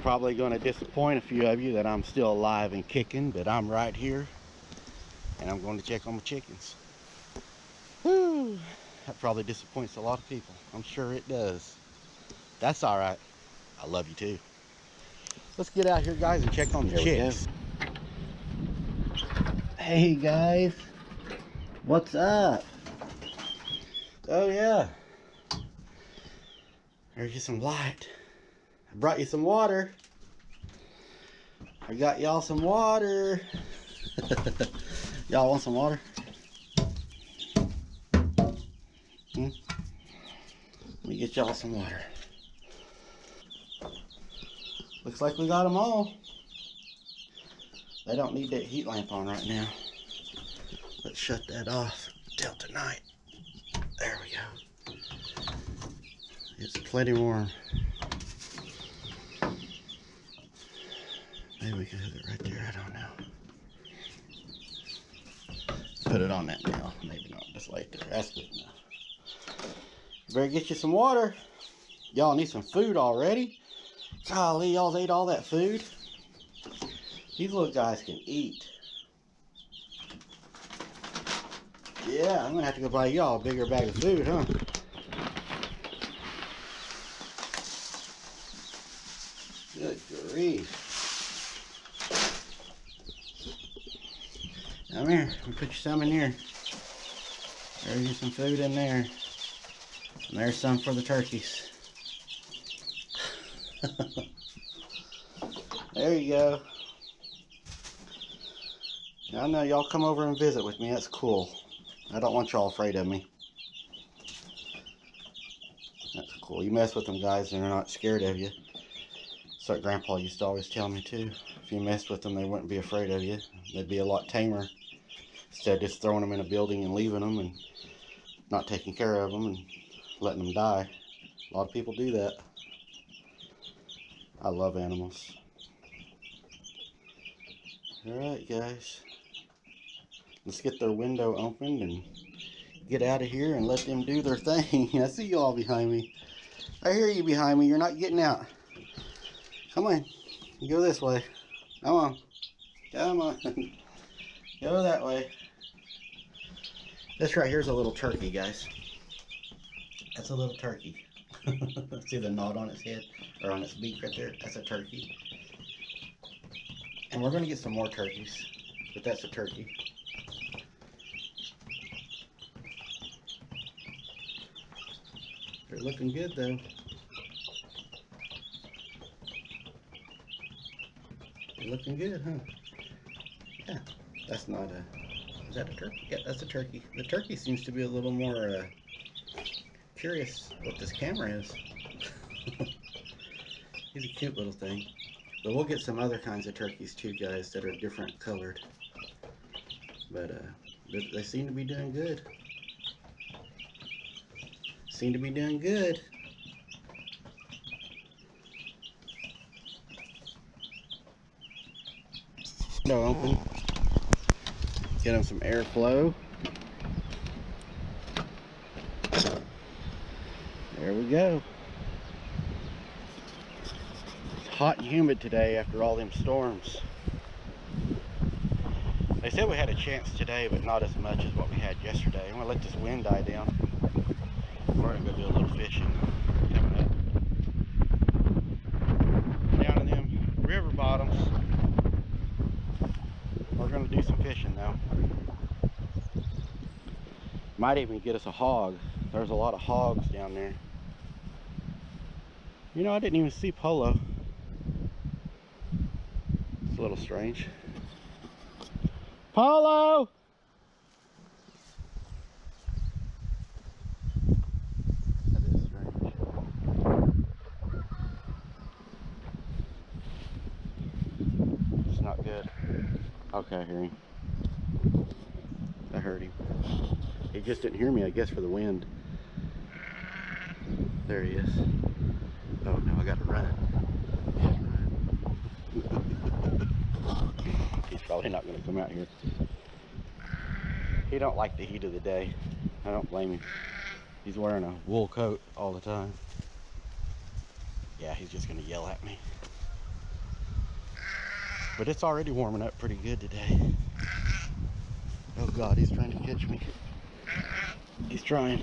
Probably going to disappoint a few of you that I'm still alive and kicking, but I'm right here, and I'm going to check on my chickens. Whew, that probably disappoints a lot of people. I'm sure it does. That's all right. I love you too. Let's get out here, guys, and check on the chicks. Hey guys, what's up? Oh yeah, there's you some light. I brought you some water. I got y'all some water. Y'all want some water? Let me get y'all some water. Looks like we got them all. They don't need that heat lamp on right now. Let's shut that off till tonight. There we go. It's plenty warm. Maybe we can have it right there, I don't know. Put it on that now. Maybe not, just lay it there. That's good enough. You better get you some water. Y'all need some food already. Golly, y'all ate all that food. These little guys can eat. Yeah, I'm gonna have to go buy y'all a bigger bag of food, huh? Good grief. Come here, let me put you some in here. There's you some food in there. And there's some for the turkeys. There you go. I know y'all come over and visit with me, that's cool. I don't want y'all afraid of me. That's cool. You mess with them guys and they're not scared of you. That's what Grandpa used to always tell me too. If you messed with them, they wouldn't be afraid of you. They'd be a lot tamer. Instead of just throwing them in a building and leaving them and not taking care of them and letting them die. A lot of people do that. I love animals. Alright guys. Let's get their window opened and get out of here and let them do their thing. I see you all behind me. I hear you behind me. You're not getting out. Come on. Go this way. Come on. Come on. Go that way. This right here is a little turkey, guys. That's a little turkey. See the knot on its head? Or on its beak right there? That's a turkey. And we're going to get some more turkeys. But that's a turkey. They're looking good though. They're looking good, huh? Yeah, that's not a... Is that a turkey? Yeah, that's a turkey. The turkey seems to be a little more curious what this camera is. He's a cute little thing. But we'll get some other kinds of turkeys too, guys, that are different colored. But they seem to be doing good. Seem to be doing good. Window open. Get them some airflow. There we go. It's hot and humid today after all them storms. They said we had a chance today, but not as much as what we had yesterday. I'm gonna let this wind die down. We're gonna go do a little fishing coming up. Down in them river bottoms. We're gonna do some fishing though. Might even get us a hog. There's a lot of hogs down there. You know, I didn't even see Polo. It's a little strange. Polo! That is strange. It's not good. Okay, I hear him. I heard him. He just didn't hear me, I guess, for the wind. There he is. Oh no, I gotta run. He's probably not gonna come out here. He don't like the heat of the day. I don't blame him. He's wearing a wool coat all the time. Yeah, he's just gonna yell at me. But it's already warming up pretty good today. Oh God, he's trying to catch me. He's trying.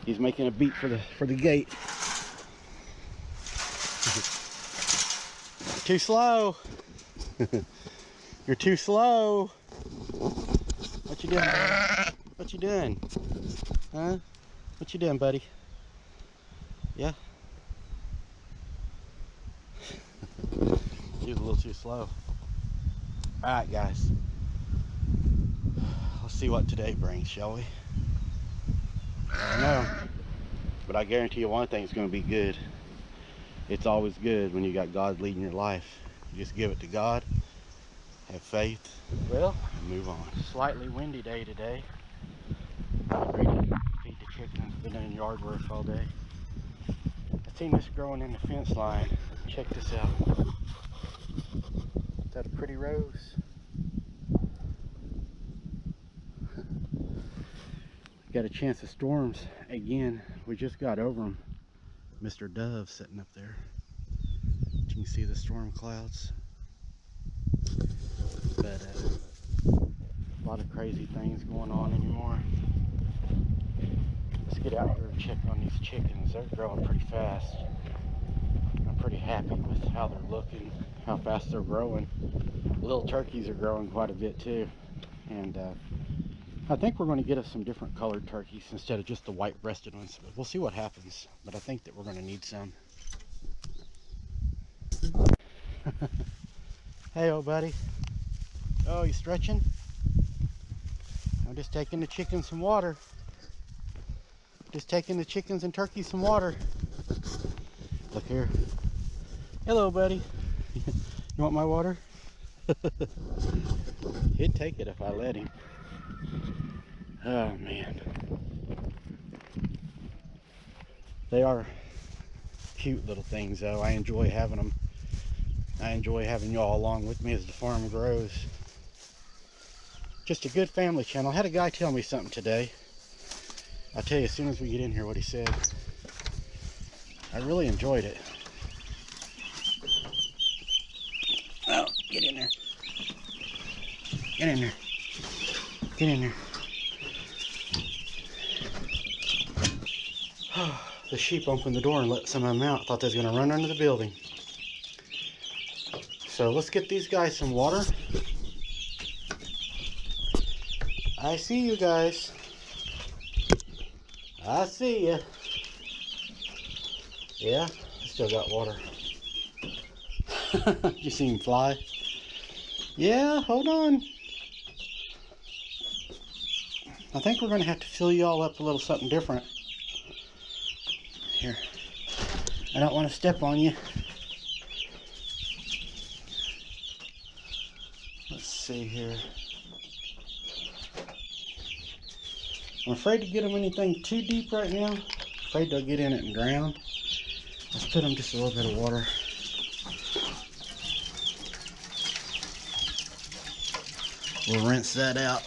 He's making a beat for the gate. Too slow. You're too slow. What you doing, buddy? What you doing? Huh? What you doing, buddy? Yeah? He was a little too slow. Alright, guys. Let's see what today brings, shall we? I don't know. But I guarantee you one thing's going to be good. It's always good when you got God leading your life. You just give it to God. Have faith. Well, and move on. Slightly windy day today. I'm ready to feed the chickens. Been doing yard work all day. I seen this growing in the fence line. Check this out. Is that a pretty rose? Got a chance of storms again. We just got over them. Mr. Dove sitting up there. You can see the storm clouds. But a lot of crazy things going on anymore. Let's get out here and check on these chickens. They're growing pretty fast. I'm pretty happy with how they're looking, how fast they're growing. Little turkeys are growing quite a bit too. And I think we're going to get us some different colored turkeys instead of just the white-breasted ones. But we'll see what happens. But I think that we're going to need some. Hey, old buddy. Oh, you stretching? I'm just taking the chickens some water. Just taking the chickens and turkeys some water. Look here. Hello, buddy. You want my water? He'd take it if I let him. Oh, man. They are cute little things, though. I enjoy having them. I enjoy having y'all along with me as the farm grows. Just a good family channel. I had a guy tell me something today. I'll tell you as soon as we get in here what he said. I really enjoyed it. Oh, get in there. Get in there. Get in there. The sheep opened the door and let some of them out. Thought they was going to run under the building. So let's get these guys some water. I see you guys. I see you. Yeah, I still got water. You see him fly? Yeah, hold on. I think we're going to have to fill you all up a little something different. Here. I don't want to step on you. Let's see here. I'm afraid to get them anything too deep right now. Afraid they'll get in it and drown. Let's put them just a little bit of water. We'll rinse that out.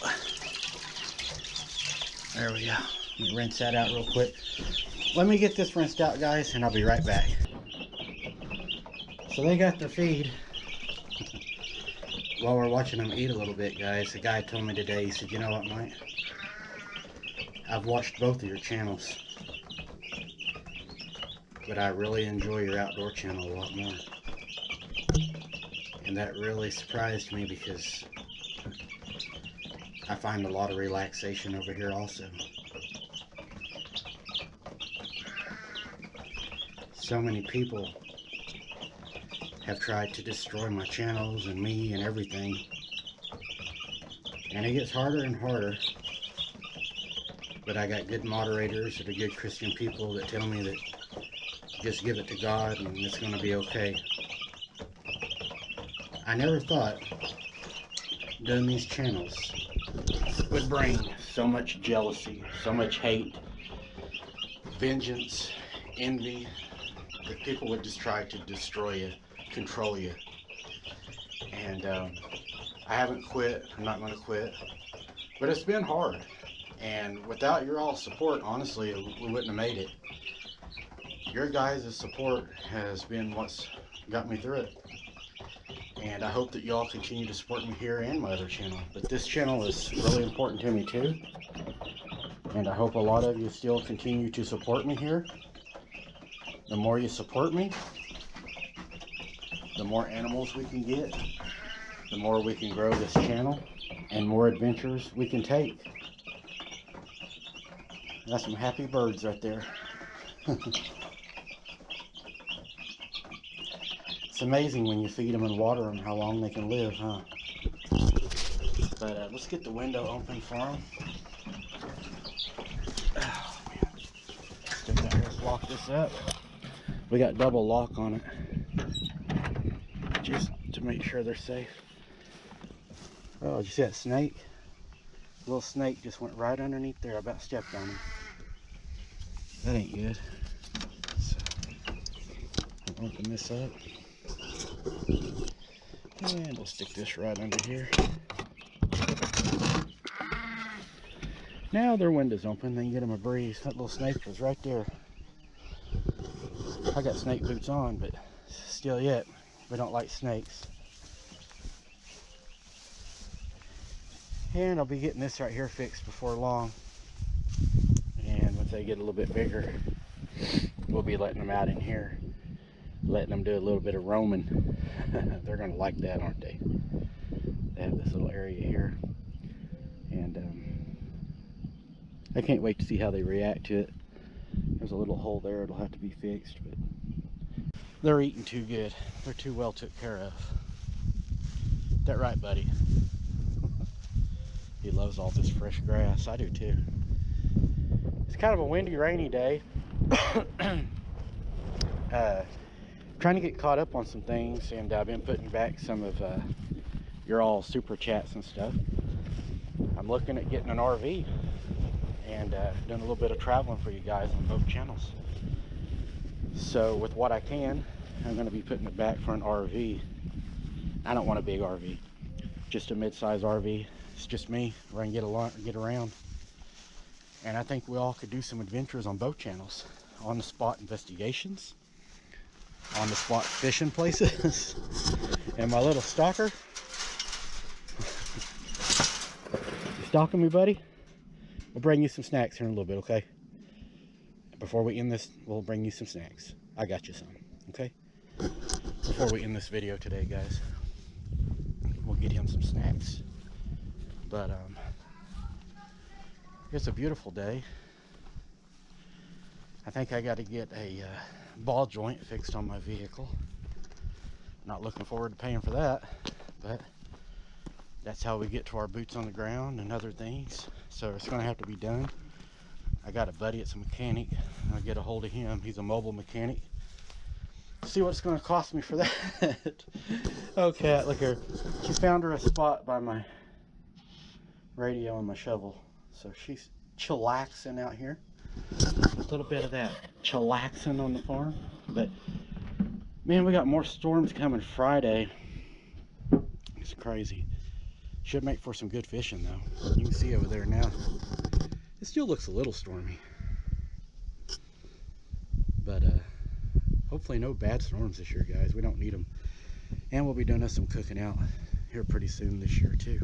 There we go. Let me rinse that out real quick. Let me get this rinsed out, guys, and I'll be right back. So they got their feed. While we're watching them eat a little bit, guys, the guy told me today, he said, you know what, Mike? I've watched both of your channels, but I really enjoy your outdoor channel a lot more. And that really surprised me because I find a lot of relaxation over here also. So many people have tried to destroy my channels and me and everything. And it gets harder and harder. But I got good moderators that are good Christian people that tell me that just give it to God and it's going to be okay. I never thought doing these channels would bring so much jealousy, so much hate, vengeance, envy, that people would just try to destroy you, control you. And I haven't quit. I'm not going to quit. But it's been hard. And without your all support, honestly, we wouldn't have made it. Your guys' support has been what's got me through it. And I hope that y'all continue to support me here and my other channel. But this channel is really important to me too. And I hope a lot of you still continue to support me here. The more you support me, the more animals we can get, the more we can grow this channel, and more adventures we can take. That's some happy birds right there. It's amazing when you feed them and water them how long they can live, huh? But let's get the window open for them. Oh, man. Stick that here, let's lock this up. We got double lock on it, just to make sure they're safe. Oh, did you see that snake? The little snake just went right underneath there. I about stepped on him. That ain't good. So, I'll open this up. And we'll stick this right under here. Now their window's open, they can get them a breeze. That little snake was right there. I got snake boots on, but still yet, we don't like snakes. And I'll be getting this right here fixed before long. And once they get a little bit bigger, we'll be letting them out in here. Letting them do a little bit of roaming. They're gonna like that, aren't they? They have this little area here. And I can't wait to see how they react to it. There's a little hole there, it'll have to be fixed, but they're eating too good. They're too well took care of. Is that right, buddy? He loves all this fresh grass. I do too. It's kind of a windy, rainy day. Trying to get caught up on some things, and I've been putting back some of your all super chats and stuff. I'm looking at getting an RV and doing a little bit of traveling for you guys on both channels. So with what I can, I'm going to be putting it back for an RV. I don't want a big RV, just a mid-size RV. It's just me where I can get around. And I think we all could do some adventures on both channels. On the spot investigations, on the spot fishing places, and my little stalker. You stalking me, buddy? We'll bring you some snacks here in a little bit, okay? Before we end this, we'll bring you some snacks. I got you some, okay? Before we end this video today, guys, we'll get him some snacks. But it's a beautiful day. I think I got to get a ball joint fixed on my vehicle. Not looking forward to paying for that, but that's how we get to our boots on the ground and other things. So it's going to have to be done. I got a buddy that's a mechanic. I'll get a hold of him. He's a mobile mechanic. See what it's going to cost me for that. Oh, cat, look here. She found her a spot by my radio and my shovel. So she's chillaxing out here. A little bit of that chillaxing on the farm. But man, we got more storms coming Friday. It's crazy. Should make for some good fishing though. You can see over there now. It still looks a little stormy. But hopefully no bad storms this year, guys. We don't need them. And we'll be doing us some cooking out here pretty soon this year too.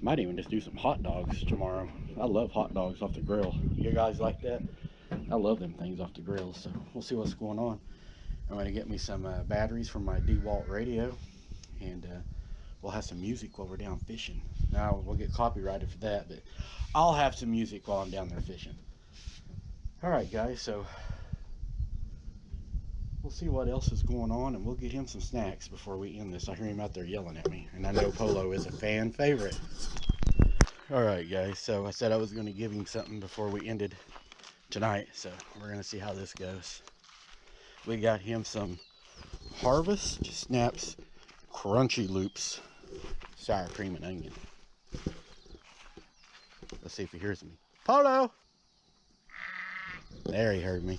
Might even just do some hot dogs tomorrow. I love hot dogs off the grill. You guys like that? I love them things off the grill. So we'll see what's going on. I'm going to get me some batteries from my DeWalt radio. And we'll have some music while we're down fishing. Now we'll get copyrighted for that, but I'll have some music while I'm down there fishing. Alright guys, so we'll see what else is going on, and we'll get him some snacks before we end this. I hear him out there yelling at me, and I know Polo is a fan favorite. Alright guys, so I said I was going to give him something before we ended tonight, so we're going to see how this goes. We got him some Harvest Snaps Crunchy Loops sour cream and onion. Let's see if he hears me. Polo! There, he heard me.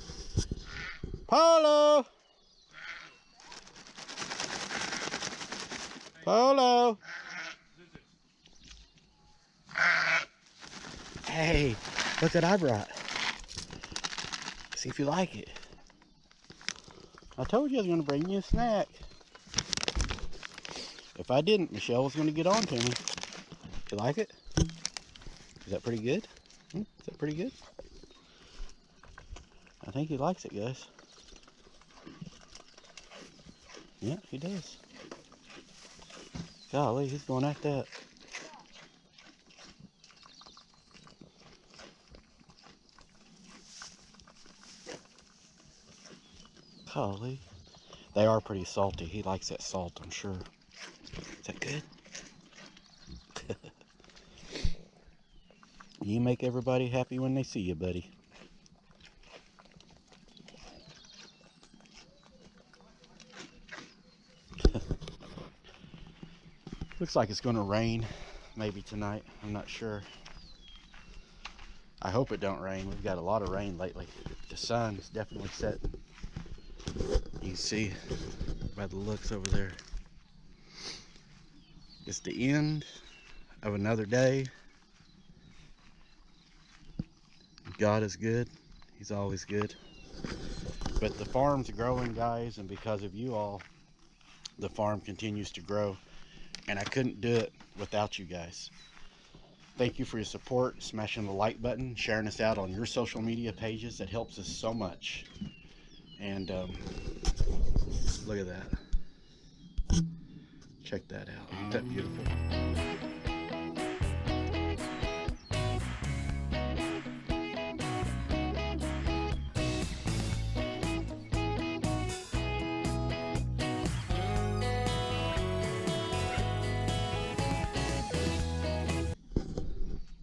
Polo! Polo! Hey, look what I brought. See if you like it. I told you I was going to bring you a snack. If I didn't, Michelle was going to get on to me. You like it? Is that pretty good? Is that pretty good? I think he likes it, guys. Yeah, he does. Golly, he's going at that. Golly. They are pretty salty. He likes that salt, I'm sure. Is that good? You make everybody happy when they see you, buddy. Looks like it's going to rain maybe tonight. I'm not sure. I hope it don't rain. We've got a lot of rain lately. The sun is definitely setting. You can see by the looks over there. It's the end of another day. God is good. He's always good. But the farm's growing, guys, and because of you all, the farm continues to grow. And I couldn't do it without you guys. Thank you for your support, smashing the like button, sharing us out on your social media pages. That helps us so much. And look at that. Check that out. Isn't that beautiful?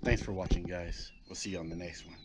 Thanks for watching, guys. We'll see you on the next one.